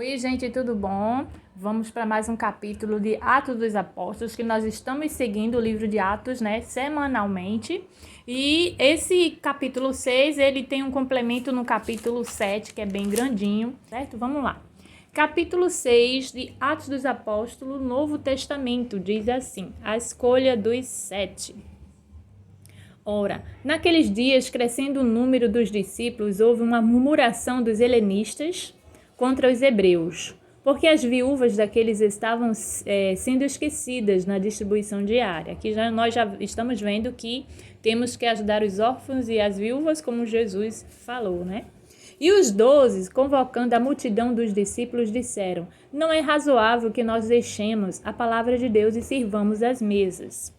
Oi, gente, tudo bom? Vamos para mais um capítulo de Atos dos Apóstolos, que nós estamos seguindo o livro de Atos, né, semanalmente. E esse capítulo 6, ele tem um complemento no capítulo 7, que é bem grandinho, certo? Vamos lá. Capítulo 6 de Atos dos Apóstolos, Novo Testamento, diz assim: a escolha dos 7. Ora, naqueles dias, crescendo o número dos discípulos, houve uma murmuração dos helenistas contra os hebreus, porque as viúvas daqueles estavam sendo esquecidas na distribuição diária. Aqui nós já estamos vendo que temos que ajudar os órfãos e as viúvas, como Jesus falou, né? E os 12, convocando a multidão dos discípulos, disseram: não é razoável que nós deixemos a palavra de Deus e sirvamos as mesas.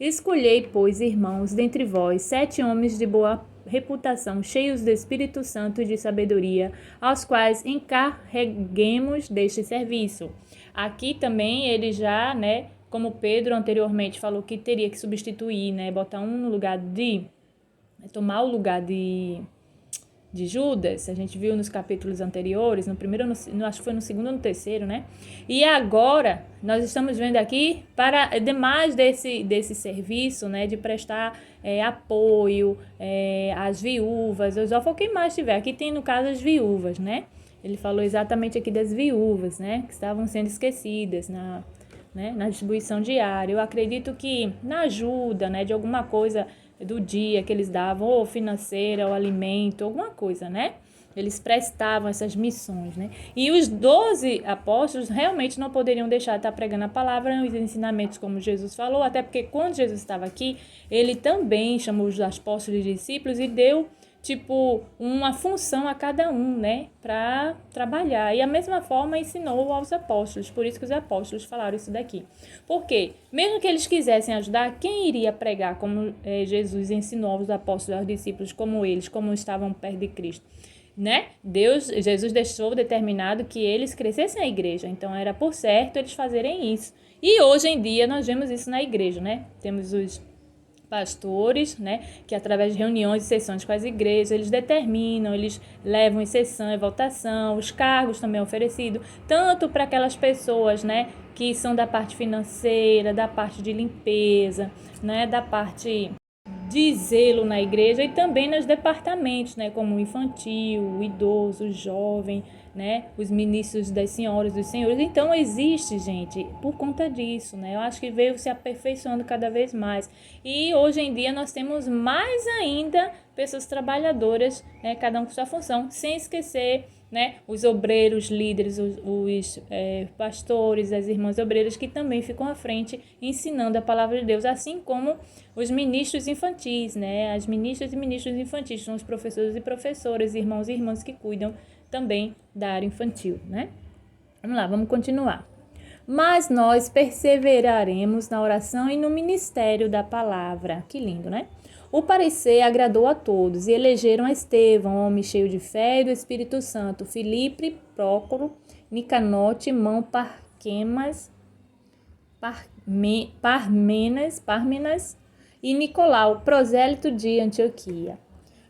Escolhei, pois, irmãos, dentre vós, 7 homens de boa reputação, cheios do Espírito Santo e de sabedoria, aos quais encarreguemos deste serviço. Aqui também ele já, como Pedro anteriormente falou que teria que substituir, botar um no lugar de, tomar o lugar de Judas, a gente viu nos capítulos anteriores, no primeiro, acho que foi no segundo ou no terceiro, né? E agora, nós estamos vendo aqui, para demais desse serviço, de prestar apoio às viúvas, aos órfãos, quem mais tiver. Aqui tem, no caso, as viúvas, né? Ele falou exatamente aqui das viúvas, né? Que estavam sendo esquecidas na distribuição diária. Eu acredito que na ajuda, de alguma coisa do dia que eles davam, ou financeira, ou alimento, alguma coisa, Eles prestavam essas missões, E os 12 apóstolos realmente não poderiam deixar de estar pregando a palavra, os ensinamentos como Jesus falou, até porque quando Jesus estava aqui, ele também chamou os apóstolos e discípulos e deu uma função a cada um, para trabalhar. E a mesma forma ensinou aos apóstolos, por isso que os apóstolos falaram isso daqui. Porque, mesmo que eles quisessem ajudar, quem iria pregar como Jesus ensinou aos apóstolos, aos discípulos, como eles, como estavam perto de Cristo? Jesus deixou determinado que eles crescessem a igreja, então era por certo eles fazerem isso. E hoje em dia nós vemos isso na igreja, Temos os pastores, que através de reuniões e sessões com as igrejas, eles determinam, eles levam em sessão e votação, os cargos também oferecidos, tanto para aquelas pessoas, que são da parte financeira, da parte de limpeza, da parte de zelo na igreja e também nos departamentos, como o infantil, o idoso, o jovem, os ministros das senhoras, dos senhores. Então existe, gente, por conta disso, Eu acho que veio se aperfeiçoando cada vez mais. E hoje em dia nós temos mais ainda pessoas trabalhadoras, cada um com sua função, sem esquecer, os obreiros, líderes, os pastores, as irmãs obreiras que também ficam à frente ensinando a palavra de Deus, assim como os ministros infantis, As ministras e ministros infantis são os professores e professoras, irmãos e irmãs que cuidam também da área infantil, Vamos lá, vamos continuar. Mas nós perseveraremos na oração e no ministério da palavra. Que lindo, O parecer agradou a todos e elegeram a Estevão, homem cheio de fé e do Espírito Santo, Filipe, Prócoro, Nicanote, Mão, Pármenas e Nicolau, prosélito de Antioquia.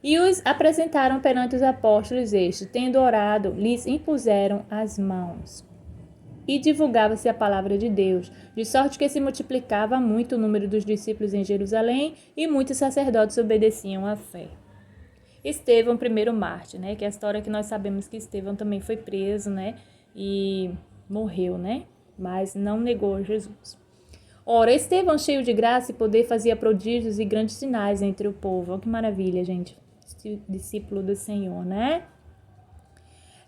E os apresentaram perante os apóstolos. Estes, tendo orado, lhes impuseram as mãos. E divulgava-se a palavra de Deus, de sorte que se multiplicava muito o número dos discípulos em Jerusalém, e muitos sacerdotes obedeciam à fé. Estevão, primeiro mártir, que é a história que nós sabemos que Estevão também foi preso, e morreu, mas não negou Jesus. Ora, Estevão, cheio de graça e poder, fazia prodígios e grandes sinais entre o povo. Olha que maravilha, gente. Discípulo do Senhor,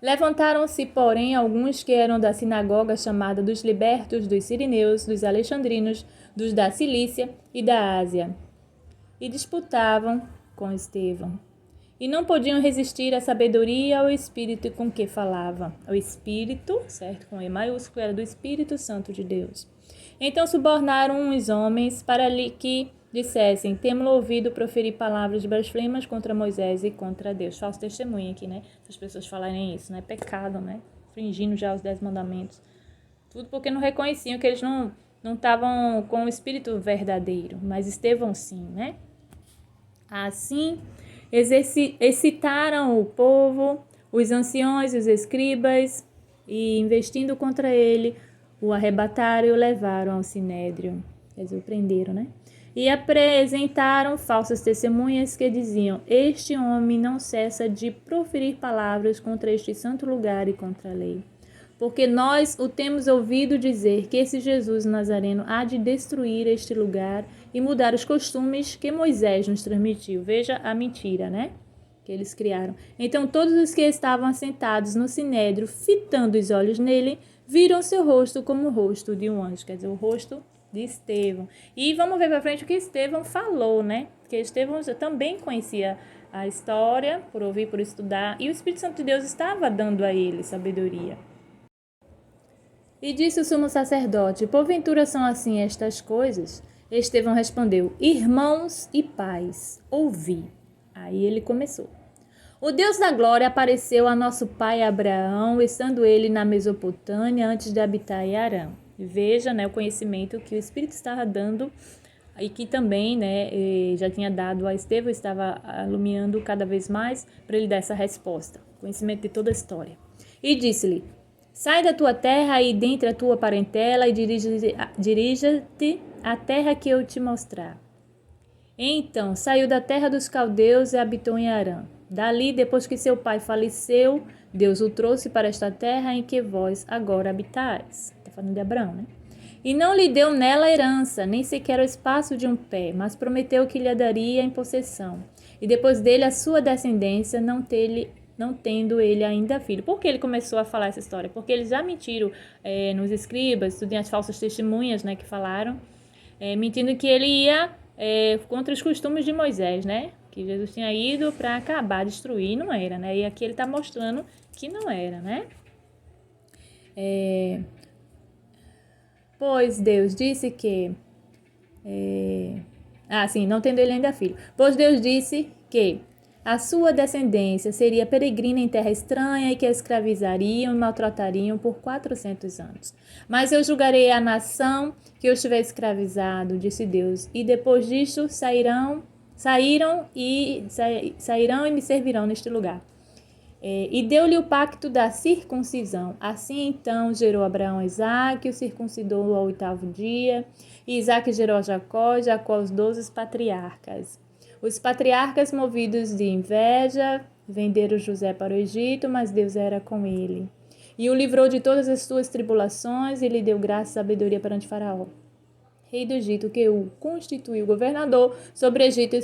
Levantaram-se, porém, alguns que eram da sinagoga chamada dos libertos, dos sirineus, dos alexandrinos, dos da Cilícia e da Ásia, e disputavam com Estevão. E não podiam resistir à sabedoria e ao Espírito com que falava. O Espírito, certo? Com E maiúsculo, era do Espírito Santo de Deus. Então subornaram uns homens para que dissessem: temos ouvido proferir palavras blasfemas contra Moisés e contra Deus. Falso testemunho aqui, Se as pessoas falarem isso, Pecado, Infringindo já os 10 mandamentos. Tudo porque não reconheciam que eles não estavam com o Espírito verdadeiro, mas Estevão sim, Assim, excitaram o povo, os anciões, os escribas, e, investindo contra ele, o arrebataram e o levaram ao sinédrio. Quer dizer, o prenderam, né? E apresentaram falsas testemunhas que diziam: este homem não cessa de proferir palavras contra este santo lugar e contra a lei. Porque nós o temos ouvido dizer que esse Jesus Nazareno há de destruir este lugar e mudar os costumes que Moisés nos transmitiu. Veja a mentira, né? Que eles criaram. Então todos os que estavam assentados no sinédrio, fitando os olhos nele, viram seu rosto como o rosto de um anjo. Quer dizer, o rosto de Estevão. E vamos ver para frente o que Estevão falou, né? Porque Estevão também conhecia a história, por ouvir, por estudar, e o Espírito Santo de Deus estava dando a ele sabedoria. E disse o sumo sacerdote: porventura são assim estas coisas? Estevão respondeu: irmãos e pais, ouvi. Aí ele começou. O Deus da glória apareceu a nosso pai Abraão, estando ele na Mesopotâmia, antes de habitar em Harã. Veja, né, o conhecimento que o Espírito estava dando e que também, né, já tinha dado a Estevão, estava iluminando cada vez mais para ele dar essa resposta. Conhecimento de toda a história. E disse-lhe: sai da tua terra e dentre a tua parentela e dirija-te à terra que eu te mostrar. Então saiu da terra dos caldeus e habitou em Harã. Dali, depois que seu pai faleceu, Deus o trouxe para esta terra em que vós agora habitais. Está falando de Abraão, né? E não lhe deu nela herança, nem sequer o espaço de um pé, mas prometeu que lhe daria em possessão. E depois dele a sua descendência, não tendo ele ainda filho. Por que ele começou a falar essa história? Porque eles já mentiram nos escribas, tudo as falsas testemunhas, né, que falaram, mentindo que ele ia contra os costumes de Moisés, né? Que Jesus tinha ido para acabar, destruir, não era, né? E aqui ele está mostrando que não era, né? Pois Deus disse que... não tendo ele ainda filho. Pois Deus disse que a sua descendência seria peregrina em terra estranha e que a escravizariam e maltratariam por 400 anos. Mas eu julgarei a nação que os tiver escravizado, disse Deus, e depois disto sairão e me servirão neste lugar. E deu-lhe o pacto da circuncisão. Assim então gerou Abraão Isaque, o circuncidou ao 8º dia, e Isaque gerou Jacó, e Jacó os 12 patriarcas. Os patriarcas, movidos de inveja, venderam José para o Egito, mas Deus era com ele. E o livrou de todas as suas tribulações e lhe deu graça e sabedoria perante Faraó, rei do Egito, que o constituiu governador sobre o Egito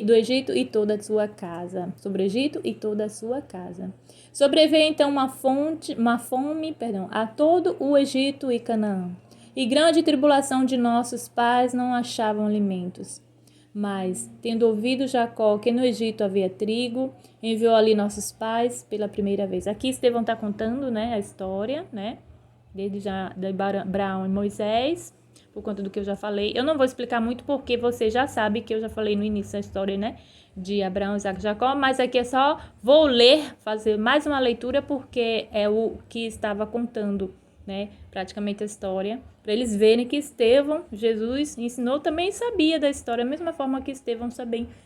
do Egito e toda a sua casa. Sobre o Egito e toda a sua casa. Sobreveio então uma fome a todo o Egito e Canaã. E grande tribulação de nossos pais não achavam alimentos. Mas, tendo ouvido Jacó que no Egito havia trigo, enviou ali nossos pais pela primeira vez. Aqui Estevão está contando, né, a história, né, desde já de Abraão e Moisés, por conta do que eu já falei. Eu não vou explicar muito porque você já sabe que eu já falei no início da história, né, de Abraão, Isaque e Jacó, mas aqui é só vou ler, fazer mais uma leitura porque é o que estava contando, né, praticamente a história, para eles verem que Estevão, Jesus ensinou, também sabia da história, da mesma forma que Estevão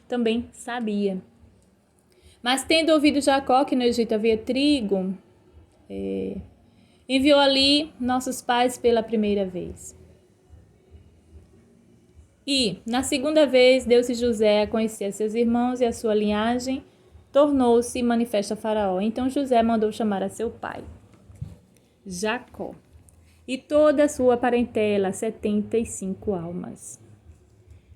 também sabia. Mas tendo ouvido Jacó que no Egito havia trigo, enviou ali nossos pais pela primeira vez. E, na segunda vez, deu-se José a conhecer seus irmãos e a sua linhagem tornou-se manifesta a Faraó. Então José mandou chamar a seu pai, Jacó, e toda a sua parentela, 75 almas.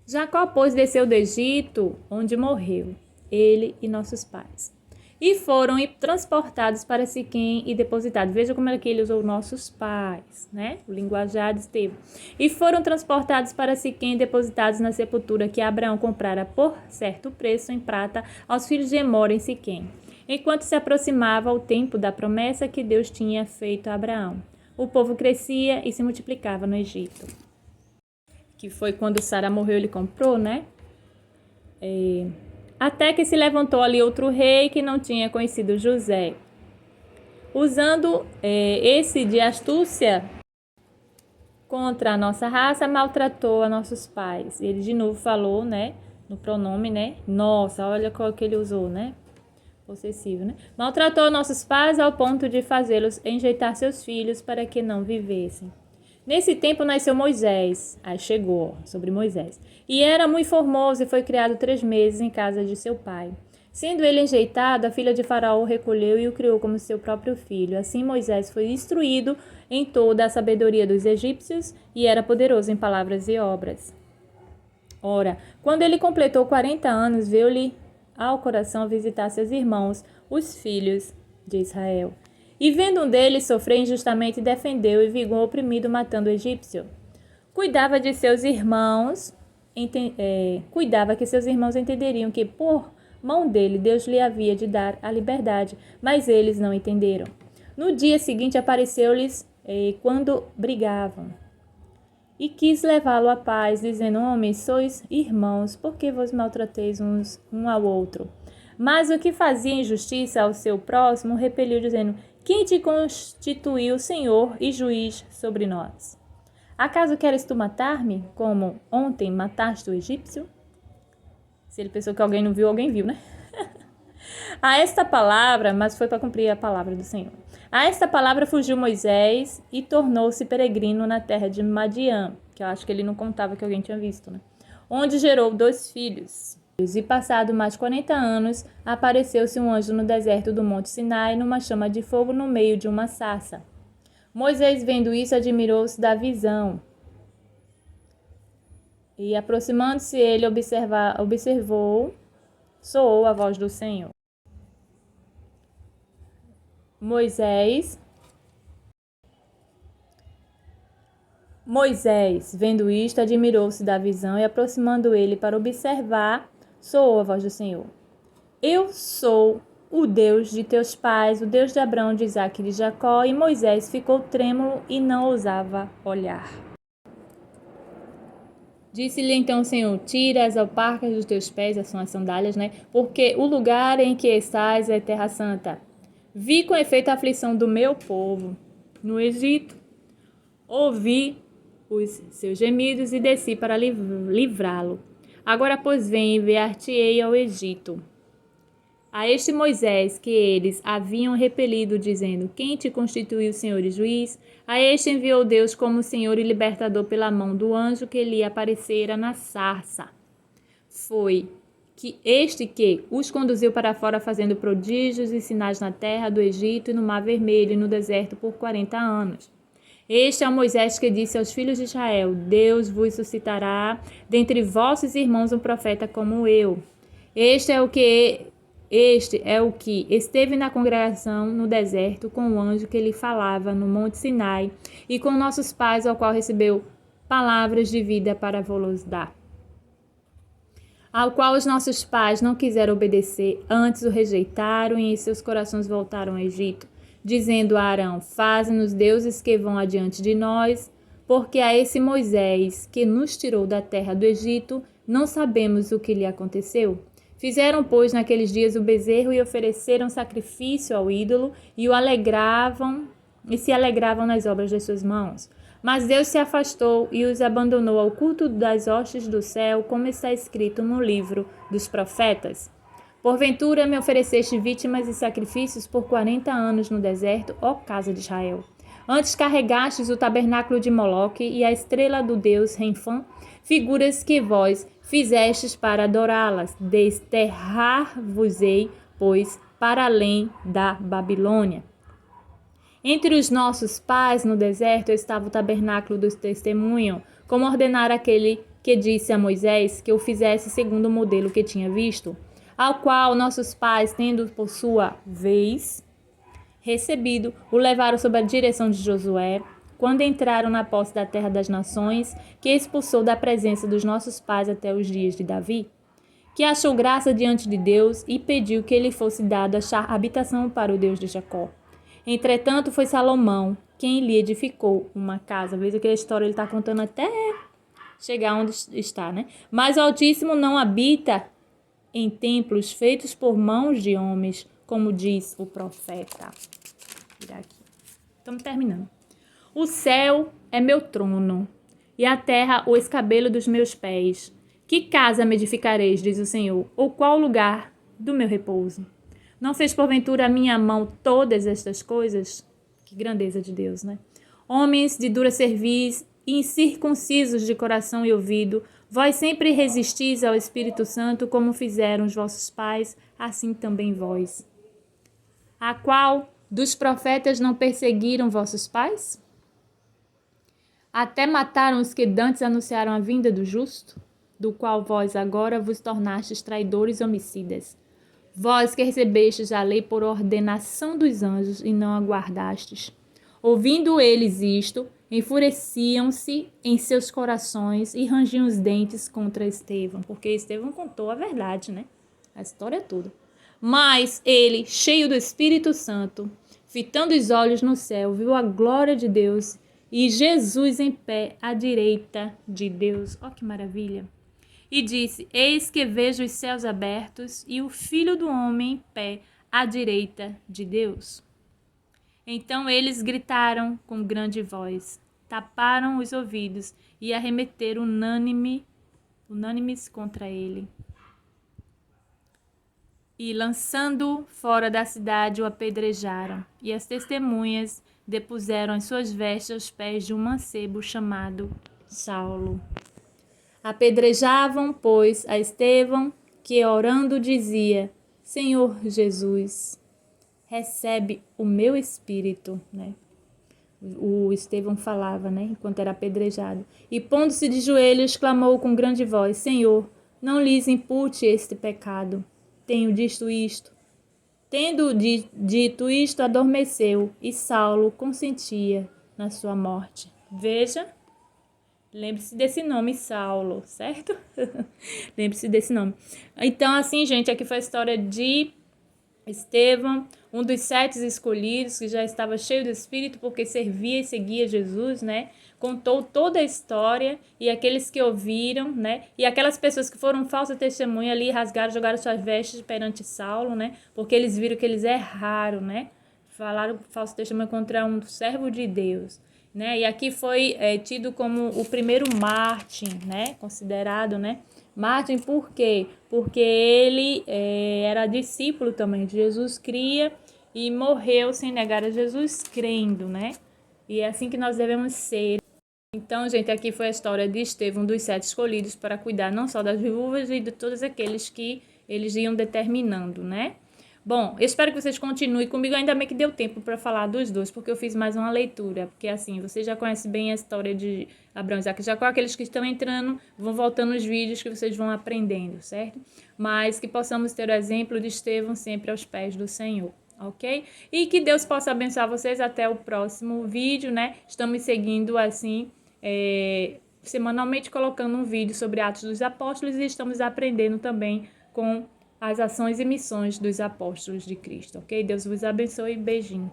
Jacó, pois, desceu do Egito, onde morreu, ele e nossos pais. E foram transportados para Siquém e depositados. Veja como é que ele usou nossos pais, né? O linguajar de Estevão. E foram transportados para Siquém e depositados na sepultura que Abraão comprara por certo preço em prata aos filhos de Emor em Siquém, enquanto se aproximava o tempo da promessa que Deus tinha feito a Abraão. O povo crescia e se multiplicava no Egito. Que foi quando Sara morreu, ele comprou, né? Até que se levantou ali outro rei que não tinha conhecido José. Usando esse de astúcia contra a nossa raça, maltratou a nossos pais. Ele de novo falou, né? No pronome, né? Nossa, olha qual que ele usou, né? possessivo, né? Maltratou nossos pais ao ponto de fazê-los enjeitar seus filhos para que não vivessem. Nesse tempo nasceu Moisés, aí chegou sobre Moisés, e era muito formoso e foi criado 3 meses em casa de seu pai. Sendo ele enjeitado, a filha de Faraó o recolheu e o criou como seu próprio filho. Assim Moisés foi instruído em toda a sabedoria dos egípcios e era poderoso em palavras e obras. Ora, quando ele completou 40 anos, veio-lhe ao coração visitar seus irmãos, os filhos de Israel. E vendo um deles sofrer injustamente, defendeu e vingou o oprimido, matando o egípcio. Cuidava que seus irmãos entenderiam que por mão dele Deus lhe havia de dar a liberdade, mas eles não entenderam. No dia seguinte apareceu-lhes quando brigavam e quis levá-lo à paz, dizendo: homens, sois irmãos, por que vos maltrateis um ao outro? Mas o que fazia injustiça ao seu próximo repeliu, dizendo: quem te constituiu Senhor e juiz sobre nós? Acaso queres tu matar-me, como ontem mataste o egípcio? Se ele pensou que alguém não viu, alguém viu, né? A esta palavra, mas foi para cumprir a palavra do Senhor. A esta palavra fugiu Moisés e tornou-se peregrino na terra de Madiã, que eu acho que ele não contava que alguém tinha visto, né? Onde gerou 2 filhos. E passado mais de 40 anos, apareceu-se um anjo no deserto do Monte Sinai, numa chama de fogo no meio de uma sarça. Moisés, vendo isso, admirou-se da visão. E aproximando-se ele, observou, soou a voz do Senhor. Moisés, vendo isto, admirou-se da visão e, aproximando ele para observar, soou a voz do Senhor. Eu sou o Deus de teus pais, o Deus de Abraão, de Isaque e de Jacó. E Moisés ficou trêmulo e não ousava olhar. Disse-lhe então o Senhor: tira as alparcas dos teus pés, são as sandálias, né? Porque o lugar em que estás é terra santa. Vi com efeito a aflição do meu povo no Egito, ouvi os seus gemidos e desci para livrá-lo. Agora, pois, vem, enviar-te-ei ao Egito. A este Moisés que eles haviam repelido, dizendo: quem te constituiu Senhor e juiz? A este enviou Deus como Senhor e libertador pela mão do anjo que lhe aparecera na sarça. Foi este que os conduziu para fora, fazendo prodígios e sinais na terra do Egito e no Mar Vermelho e no deserto por 40 anos. Este é o Moisés que disse aos filhos de Israel: Deus vos suscitará dentre vossos irmãos um profeta como eu. Este é o que esteve na congregação no deserto com o anjo que lhe falava no Monte Sinai e com nossos pais, ao qual recebeu palavras de vida para vos dar. Ao qual os nossos pais não quiseram obedecer, antes o rejeitaram e em seus corações voltaram ao Egito, dizendo a Arão: faze-nos deuses que vão adiante de nós, porque a esse Moisés que nos tirou da terra do Egito, não sabemos o que lhe aconteceu. Fizeram, pois, naqueles dias o bezerro e ofereceram sacrifício ao ídolo e se alegravam nas obras das suas mãos. Mas Deus se afastou e os abandonou ao culto das hostes do céu, como está escrito no livro dos profetas. Porventura me ofereceste vítimas e sacrifícios por 40 anos no deserto, ó casa de Israel. Antes carregastes o tabernáculo de Moloque e a estrela do deus Renfã, figuras que vós fizestes para adorá-las. Desterrar-vos-ei, pois, para além da Babilônia. Entre os nossos pais no deserto estava o tabernáculo do testemunho, como ordenara aquele que disse a Moisés que o fizesse segundo o modelo que tinha visto, ao qual nossos pais, tendo por sua vez recebido, o levaram sob a direção de Josué, quando entraram na posse da terra das nações, que expulsou da presença dos nossos pais até os dias de Davi, que achou graça diante de Deus e pediu que lhe fosse dado achar habitação para o Deus de Jacó. Entretanto, foi Salomão quem lhe edificou uma casa. Veja que a história ele está contando até chegar onde está, né? Mas o Altíssimo não habita em templos feitos por mãos de homens, como diz o profeta. Vou virar aqui. Estamos terminando. O céu é meu trono, e a terra o escabelo dos meus pés. Que casa me edificareis, diz o Senhor, ou qual lugar do meu repouso? Não fez porventura a minha mão todas estas coisas? Que grandeza de Deus, né? Homens de dura cerviz, incircuncisos de coração e ouvido, vós sempre resistis ao Espírito Santo, como fizeram os vossos pais, assim também vós. A qual dos profetas não perseguiram vossos pais? Até mataram os que dantes anunciaram a vinda do justo, do qual vós agora vos tornastes traidores e homicidas. Vós que recebestes a lei por ordenação dos anjos e não aguardastes. Ouvindo eles isto, enfureciam-se em seus corações e rangiam os dentes contra Estevão, porque Estevão contou a verdade, né? A história toda. Mas ele, cheio do Espírito Santo, fitando os olhos no céu, viu a glória de Deus e Jesus em pé à direita de Deus. Ó, que maravilha! E disse: Eis que vejo os céus abertos e o Filho do Homem em pé à direita de Deus. Então eles gritaram com grande voz, taparam os ouvidos e arremeteram unânimes contra ele. E, lançando-o fora da cidade, o apedrejaram. E as testemunhas depuseram as suas vestes aos pés de um mancebo chamado Saulo. Apedrejavam, pois, a Estevão, que orando dizia: Senhor Jesus, recebe o meu espírito, né? O Estevão falava, né? Enquanto era apedrejado. E pondo-se de joelhos, clamou com grande voz: Senhor, não lhes impute este pecado. Tenho dito isto. Tendo dito isto, adormeceu, e Saulo consentia na sua morte. Veja. Lembre-se desse nome, Saulo, certo? Lembre-se desse nome. Então, assim, gente, aqui foi a história de Estevão, um dos 7 escolhidos, que já estava cheio do Espírito, porque servia e seguia Jesus, né? Contou toda a história, e aqueles que ouviram, né? E aquelas pessoas que foram falsa testemunha ali, rasgaram, jogaram suas vestes perante Saulo, né? Porque eles viram que eles erraram, né? Falaram falso testemunho contra um servo de Deus. Né? E aqui foi tido como o primeiro mártir, né? Considerado, né? Mártir por quê? Porque ele era discípulo também de Jesus, cria e morreu sem negar a Jesus, crendo, né? E é assim que nós devemos ser. Então, gente, aqui foi a história de Estevão, dos 7 escolhidos para cuidar não só das viúvas e de todos aqueles que eles iam determinando, né? Bom, eu espero que vocês continuem comigo, ainda bem que deu tempo para falar dos dois, porque eu fiz mais uma leitura, porque assim, vocês já conhecem bem a história de Abraão e Isaac, já com aqueles que estão entrando, vão voltando os vídeos que vocês vão aprendendo, certo? Mas que possamos ter o exemplo de Estevão sempre aos pés do Senhor, ok? E que Deus possa abençoar vocês até o próximo vídeo, né? Estamos seguindo assim, semanalmente colocando um vídeo sobre Atos dos Apóstolos e estamos aprendendo também com as ações e missões dos apóstolos de Cristo, ok? Deus vos abençoe e beijinho.